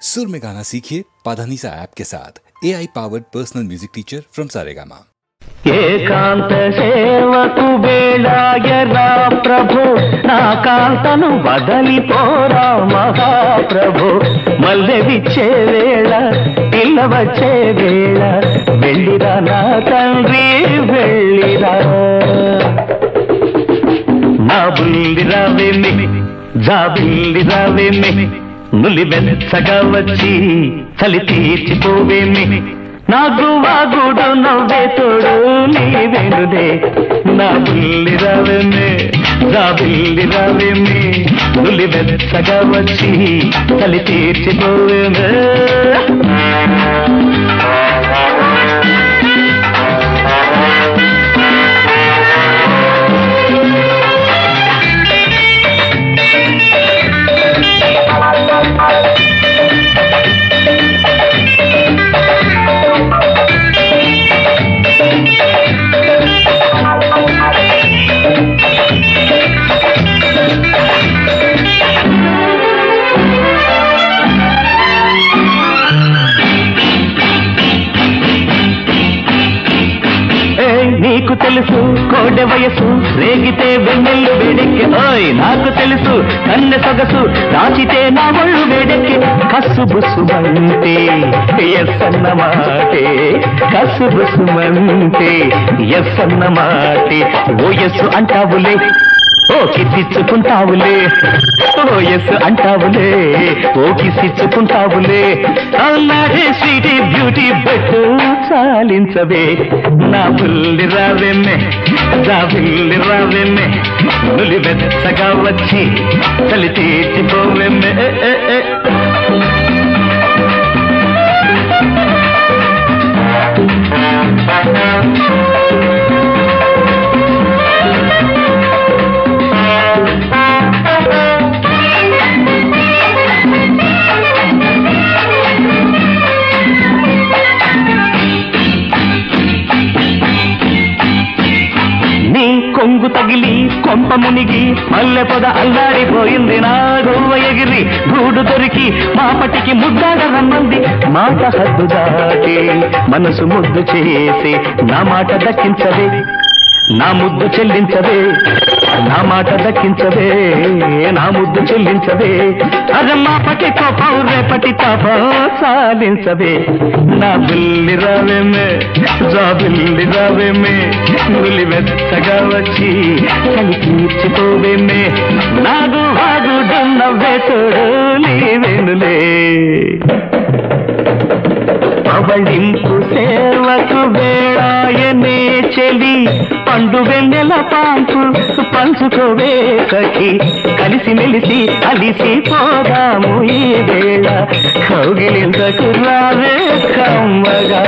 सुर में गाना सीखिए पाधानीसा ऐप के साथ AI powered personal music teacher from Saregama. ఏకాంత సేవకు వేళాయరా ప్రభు నా కాంతను వదలిపోరా మహాప్రభు మల్లె విచ్చే వేళ పిల్ల వచ్చే వేళ వెళ్ళిరా నా తండ్రి వెళ్ళిరా నా బుల్లిరావేమి జాబిల్లిరావేమి నులి వెచ్చగా వచ్చి చలి తీర్చిపోవేమి నాకు వాగుడు నవ్వే తోడు నీవెనుదే నా బుల్లి రావేమే జాబిల్లి రావేమే నులి వెచ్చగా వచ్చి చలి తీర్చిపోవేమే నీకు తెలుసు కోడె వయసు రేగితే వెన్నెల్లు వేడెక్కి ఓయ్ నాకు తెలుసు కన్నె సొగసు దాచితే నా ఒళ్ళు వేడెక్కి కసుబుసుమంటే ఎస్ అన్న మాటే కసుబుసుమంటే ఎస్ అన్న మాటే ఓ ఎస్ అంటావులే ఓ కిసిచ్చుకుంటావులే ఓ ఎస్ అంటావులే ఓ కిసిచ్చుకుంటావులే అన్నాడే స్వీటీ బ్యూటీ బెట్టు చాలించవే నా బుల్లి రావేమే జాబిల్లి రావేమే నులి వెచ్చగా వచ్చి చలి తీర్చిపోవేమే కొంగు తగిలి కొంప మునిగి మల్లె పొద అల్లాడిపోయింది నా గోవ ఎగిరి గూడు దొరికి మాపటికి ముద్దాడ రమ్మంది మాట హద్దు దాటి మనసు ముద్దు చేసి నా మాట దక్కించవే నా ముద్దు చెల్లించవే నా మాట దక్కించవే నా ముద్దు చెల్లించవే అరమ్మాపటి కోపం రేపటి తాపం సాధించవే నా బుల్లి రావేమే జాబిల్లి రావేమే నులి వెచ్చగా వచ్చి చలి తీర్చిపోవేమే నాగు వాగుడు నవ్వే తోడు నీవేనులే అవళింపు సేవకు వేళాయనే చెలి పండు వెన్నెల పాంపు పంచుకోవే సఖి కలిసి మెలిసి అలిసి పోదాము ఈ వేళ కౌగిలింతకు రావే కమ్మగా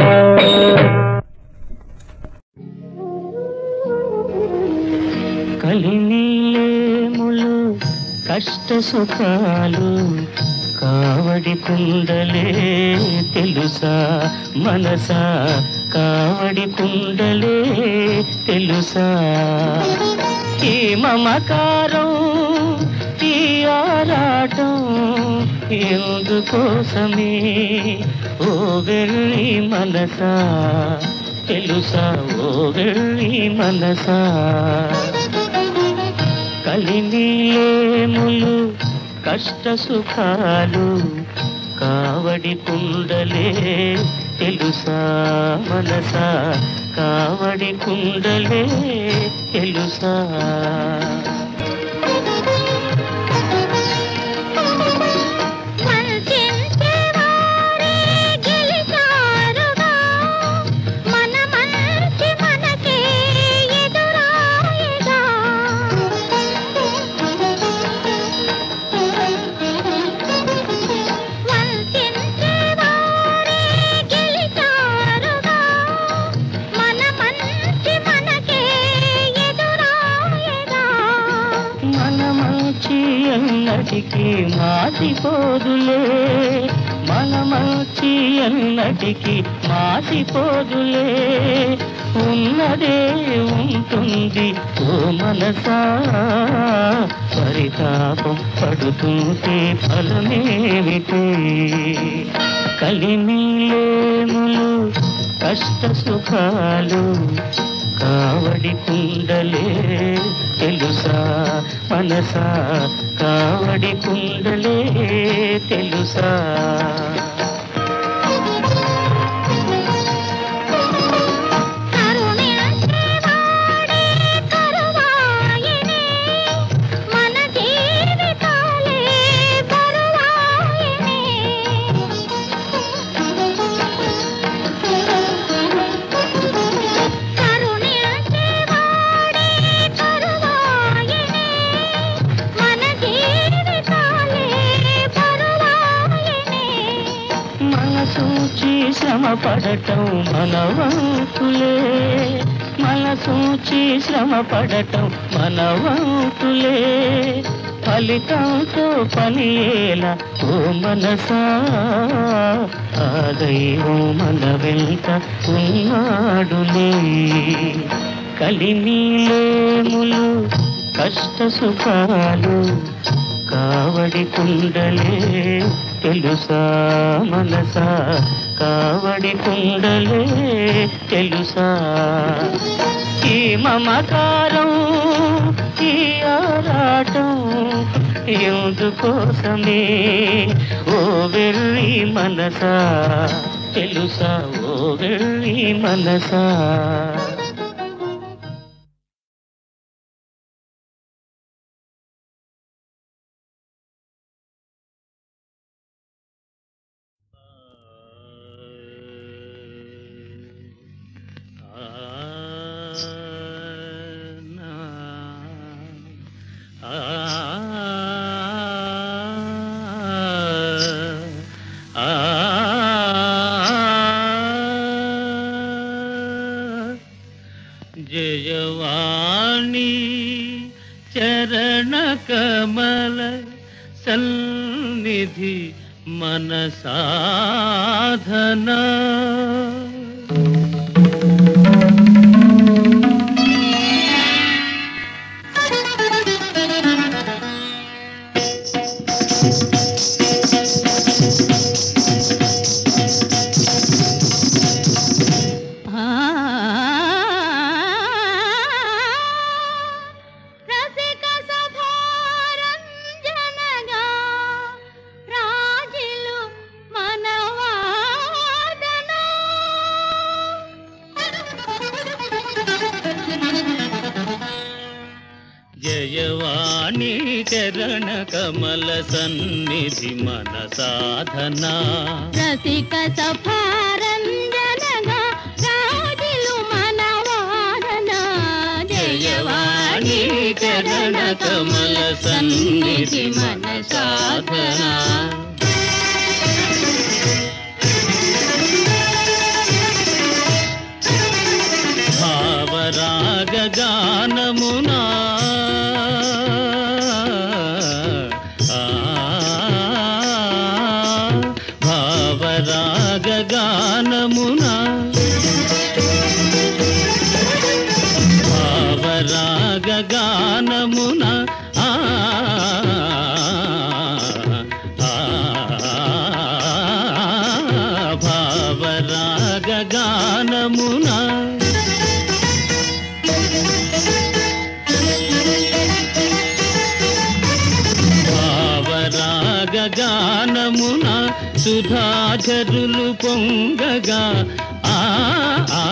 కలినీలేములు కష్ట సుఖాలు కావడి కుండలే తెలుసా మనసా కావడి కుండలే తెలుసా ఈ మమకారం ఈ ఆరాటం ఎందుకోసమే ఓ వెళ్ళి మనసా తెలుసా ఓ వెళ్ళి మనసా కలినీలేములు కష్ట సుఖాలు కావడి కుండలే తెలుసా మనసా కావడి కుండలే తెలుసా ఎన్నటికి మాసిపోదులే మన మంచి ఎన్నటికి మాసిపోదులే ఉన్నదే ఉంటుంది ఓ మనసా, పరితాపం పడుతుంటే ఫలమేమిటి? కలిమిలేములు కష్ట సుఖాలు కావడి కుండలే తెలుసా మనసా, కావడి కుండలే తెలుసా? మనసూచి శ్రమ పడటం మనవంతులే, మనసూచి శ్రమ పడటం మనవంతులే, ఫలితంతో పనియేలా ఓ మనసా, ఆ దైవం మన వెంట ఉన్నాడులే. కలిమిలేములు కష్ట సుఖాలు కావడి కుండలే తెలుసా మనసా, కావడి కుండలే తెలుసా? ఈ మమకారం ఈ ఆరాటం ఎందుకోసమే ఓ వెర్రి మనసా, తెలుసా ఓ వెర్రి మనసా? జయవాణి చరణ కమల సన్నిధి మన సాధన, జయవాణి చరణ కమల సన్నిధి మన సాధన, రసిక సఫారంజనగా రాజులు మన వాదన. జయవాణి చరణ కమల సన్నిధి మన సాధన. భావరాగ గానమునా భావరాగ గానమునా, భావరాగ గానమునా భావరాగ గానమునా భావరాగ గానమున సుధాచరులు పొంగగా ఆ ఆ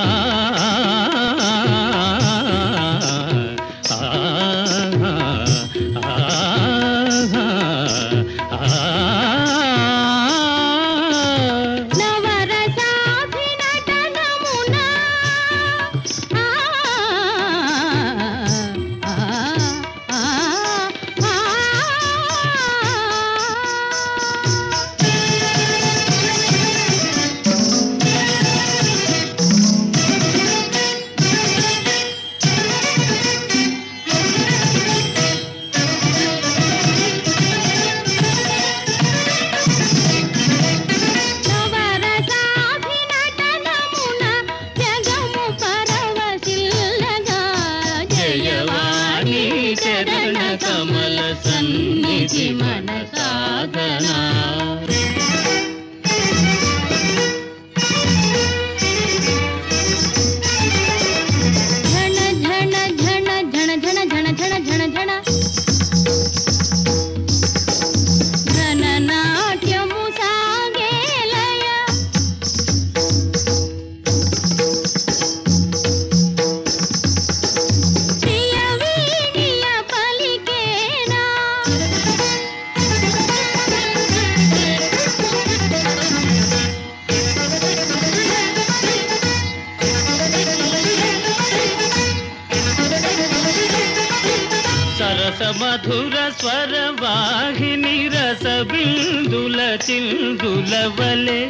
మధుర స్వర వాహిని రస బిందుల చిందుల వలె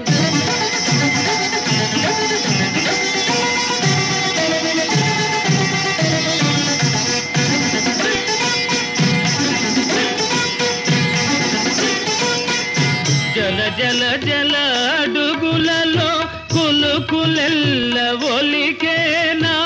జల జల జల అడుగులలో కులుకులెల్ల ఒలికేనా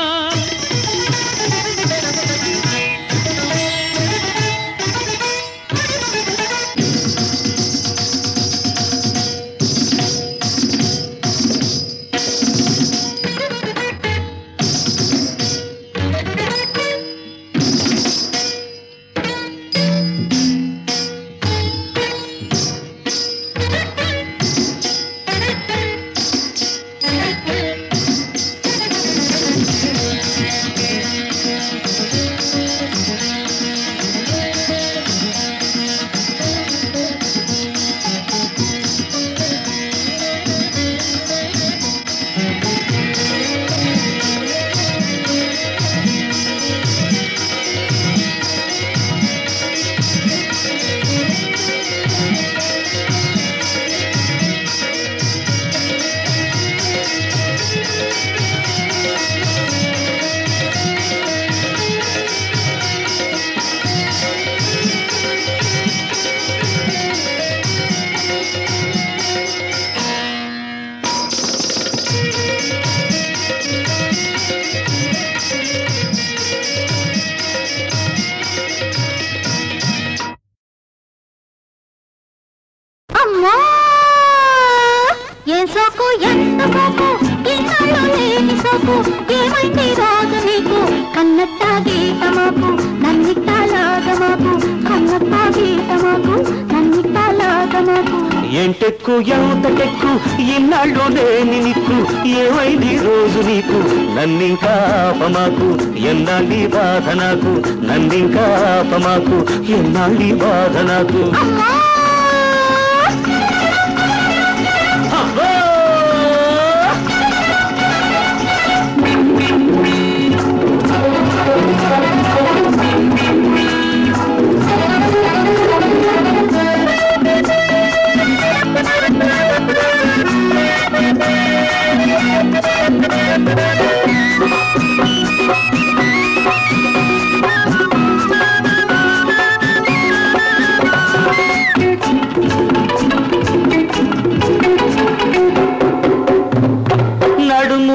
ఎంటెక్కు ఎంతటెక్కు ఇన్నాళ్ళు లేని నీకు ఏమైంది రోజు నీకు నన్నింకా ఆపమాకు ఎన్నాళ్ళి బాధ నాకు నన్నింకా ఆపమాకు ఎన్నాళ్ళి బాధ నాకు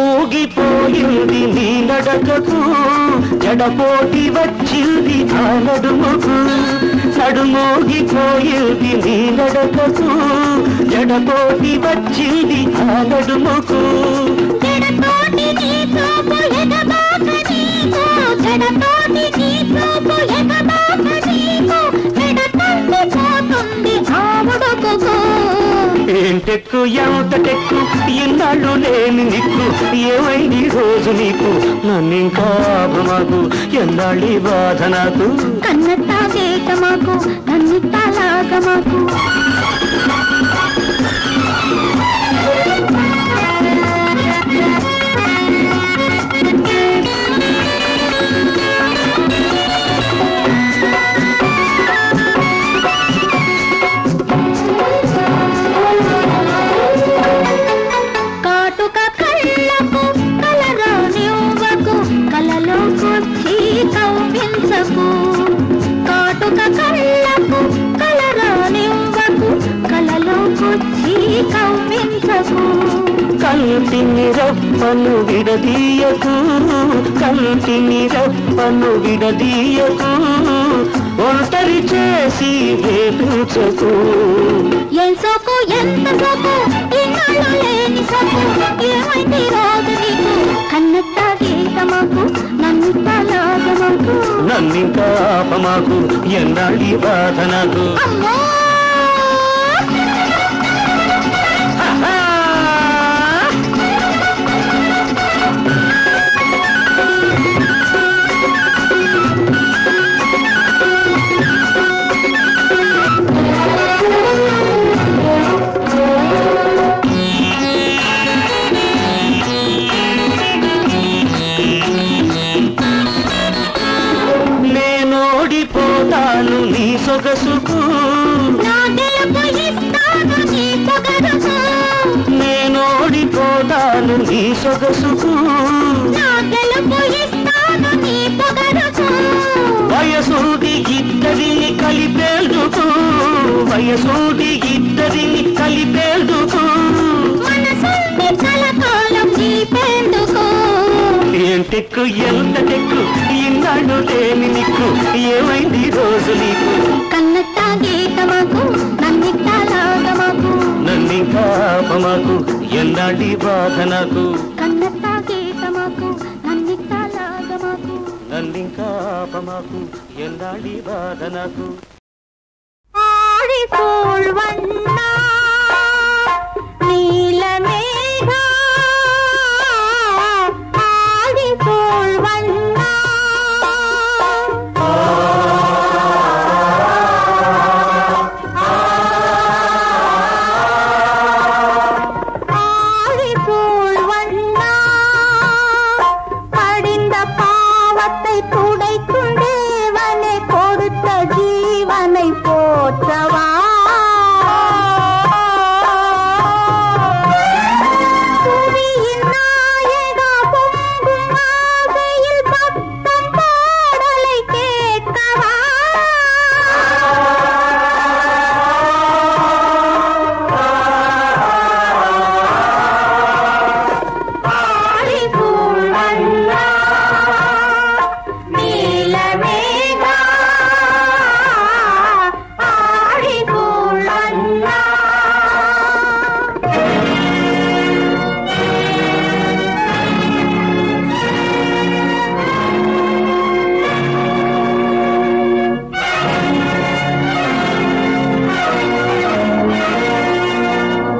నడుమూగిపోయింది నీ నడకకు జడపోటి వచ్చింది ఆ నడుముకు నడుమూగిపోయింది నీ నడకకు జడపోటి వచ్చింది ఆ నడుముకు ఏంటెక్కు ఎంతటెక్కు ఇన్నాళ్ళు లేని నీకు ఏమైంది రోజు నీకు నన్నింకా ఆపమాకు ఎన్నాళ్ళి బాధ నాకు కన్నట్టాగేట మాకు నన్నిట్టాలాగ మాకు కంటిని రెప్పను విడదీయకు కంటిని రెప్పను విడదీయకు ఒంటరి చేసి వేపించకు ఎంతకు ఇన్నాళ్ళు లేని సోకు ఏమైంది రోజు నీకు కన్నట్టాగేట మాకు నన్నిట్టాలాగ మాకు నన్నింకా ఆపమాకు ఎన్నాళ్ళి బాధ నాకు సొగసుకు నా గెలుపు ఇస్తాను నీ పొగరుకు వయసూడి ఇద్దరిని కలిపేందుకు వయసూడి ఇద్దరిని కలిపేందుకు మనసుంది కలకాలం జీపేందుకు ఏం టెక్కు ఎంత టెక్కు ఇన్నాళ్ళు లేని నీకు ఏమైంది రోజు నీకు కన్నట్ట గీతమాకు నన్నిట్టా లాగమాకు నన్నింకా ఆపమాకు ఎన్నాళ్ళి బాధ నాకు కన్నట్ట గీతమాకు నన్నిట్టా లాగమాకు నన్నింకా ఆపమాకు ఎన్నాళ్ళి బాధ నాకు ஆழிசூழ் வண்ணா நீலமேகா ஆழிசூழ் வண்ணா ஆழிசூழ் வண்ணா படிந்த பாவத்தை துடைக்கும் தேவனை கொடுத்த ஜீவனை போற்றவா புவியின் நாயகா பொங்கும் ஆசையில் பக்தம் பாடலை கேட்கவா ஆழிசூழ் வண்ணா நீலமேகா ஆழிசூழ் வண்ணா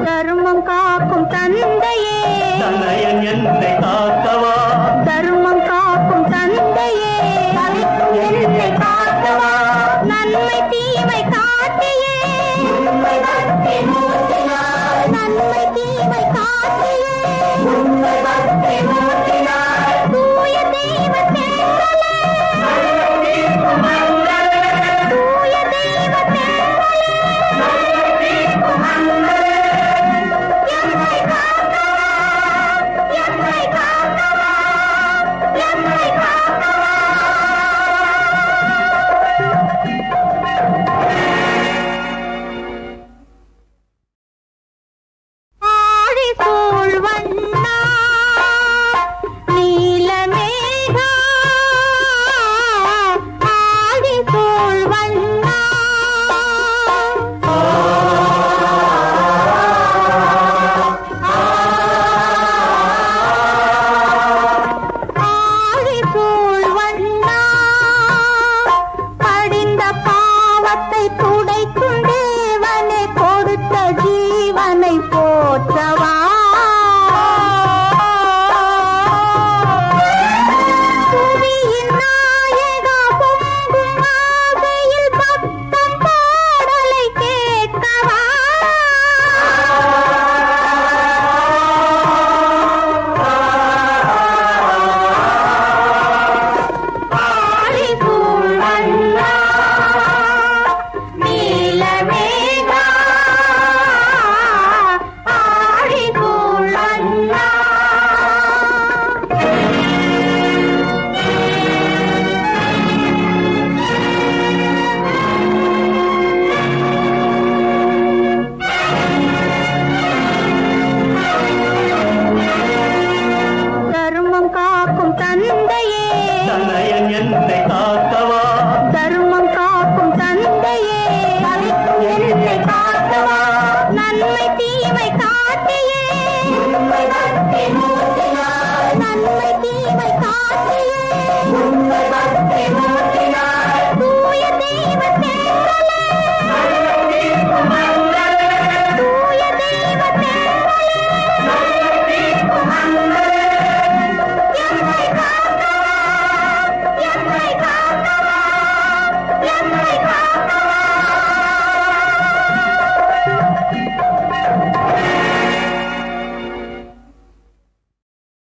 தர்மம் காக்கும் தந்தையே தன்னையன் என்னை காக்கவா தர்மம் காக்கும் தந்தையே என்னை காக்கவா நன்மை தீமை காட்டியே நன்மை தீமை காட்டியே தூய தெய்வ தேவலே தூய தெய்வ தேவலே என்னை காக்கவா என்னை காக்கவா என்னை காக்கவா ஆழிசூழ் வண்ணா நீலமேகா ஆழிசூழ் வண்ணா ஆழிசூழ் வண்ணா படிந்த பாவத்தை துடைக்கும் தேவனை கொடுத்த ஜீவனை போற்றவா